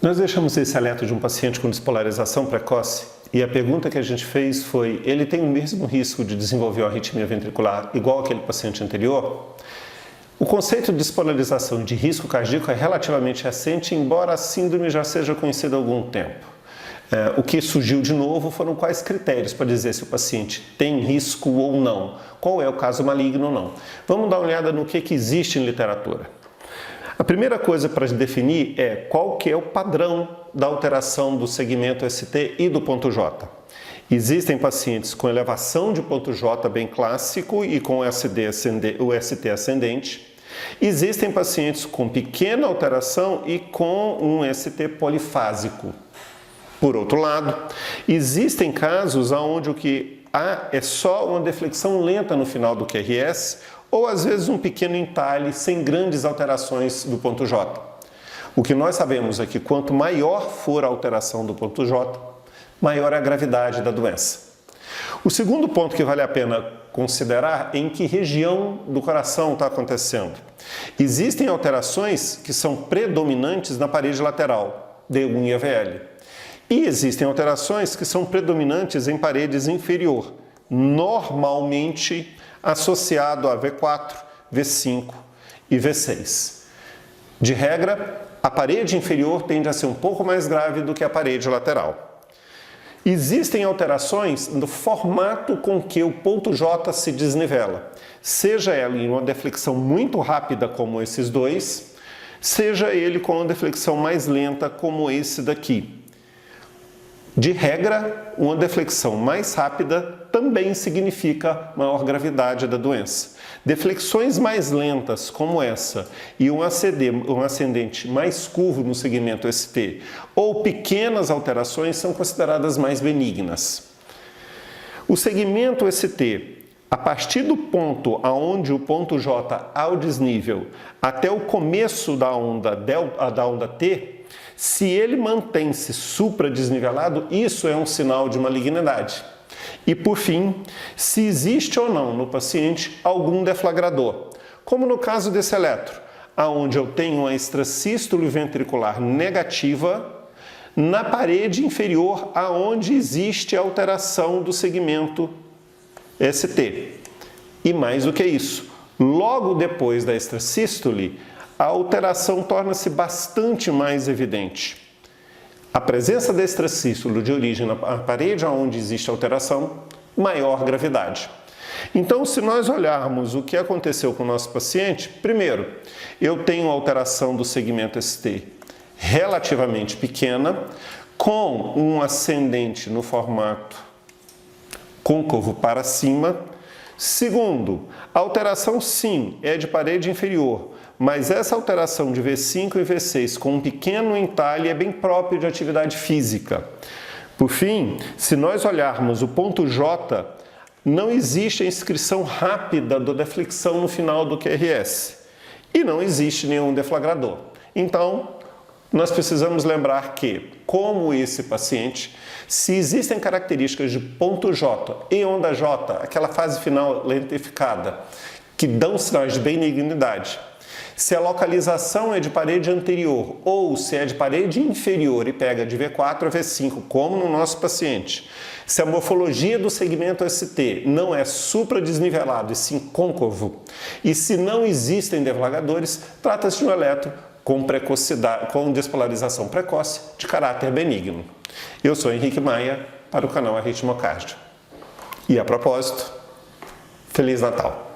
Nós deixamos esse eletro de um paciente com despolarização precoce e a pergunta que a gente fez foi: ele tem o mesmo risco de desenvolver uma arritmia ventricular igual aquele paciente anterior? O conceito de despolarização de risco cardíaco é relativamente recente, embora a síndrome já seja conhecida há algum tempo. O que surgiu de novo foram quais critérios para dizer se o paciente tem risco ou não, qual é o caso maligno ou não. Vamos dar uma olhada no que existe em literatura. A primeira coisa para definir é qual que é o padrão da alteração do segmento ST e do ponto J. Existem pacientes com elevação de ponto J bem clássico e com o ST ascendente. Existem pacientes com pequena alteração e com um ST polifásico. Por outro lado, existem casos onde o que há é só uma deflexão lenta no final do QRS ou às vezes um pequeno entalhe sem grandes alterações do ponto J. O que nós sabemos é que quanto maior for a alteração do ponto J, maior é a gravidade da doença. O segundo ponto que vale a pena considerar é em que região do coração está acontecendo. Existem alterações que são predominantes na parede lateral, D1 e AVL. E existem alterações que são predominantes em paredes inferior, normalmente associado a V4, V5 e V6. De regra, a parede inferior tende a ser um pouco mais grave do que a parede lateral. Existem alterações no formato com que o ponto J se desnivela, seja ela em uma deflexão muito rápida como esses dois, seja ele com uma deflexão mais lenta como esse daqui. De regra, uma deflexão mais rápida também significa maior gravidade da doença. Deflexões mais lentas, como essa, e um ascendente mais curvo no segmento ST, ou pequenas alterações, são consideradas mais benignas. O segmento ST, a partir do ponto aonde o ponto J há o desnível, até o começo da onda T, se ele mantém-se supradesnivelado, isso é um sinal de malignidade. E por fim, se existe ou não no paciente algum deflagrador, como no caso desse eletro, onde eu tenho uma extrasístole ventricular negativa na parede inferior aonde existe alteração do segmento ST. E mais do que isso, logo depois da extrasístole, a alteração torna-se bastante mais evidente. A presença da extrasístole de origem na parede onde existe alteração, maior gravidade. Então, se nós olharmos o que aconteceu com o nosso paciente, primeiro, eu tenho alteração do segmento ST relativamente pequena, com um ascendente no formato côncavo para cima. Segundo, a alteração sim é de parede inferior, mas essa alteração de V5 e V6 com um pequeno entalhe é bem próprio de atividade física. Por fim, se nós olharmos o ponto J, não existe a inscrição rápida da deflexão no final do QRS e não existe nenhum deflagrador. Então, nós precisamos lembrar que, como esse paciente, se existem características de ponto J e onda J, aquela fase final lentificada, que dão sinais de benignidade, se a localização é de parede anterior ou se é de parede inferior e pega de V4 a V5, como no nosso paciente, se a morfologia do segmento ST não é supradesnivelado e sim côncavo, e se não existem deflagradores, trata-se de um eletro com despolarização precoce de caráter benigno. Eu sou Henrique Maia, para o canal Arritmocárdio. E a propósito, Feliz Natal!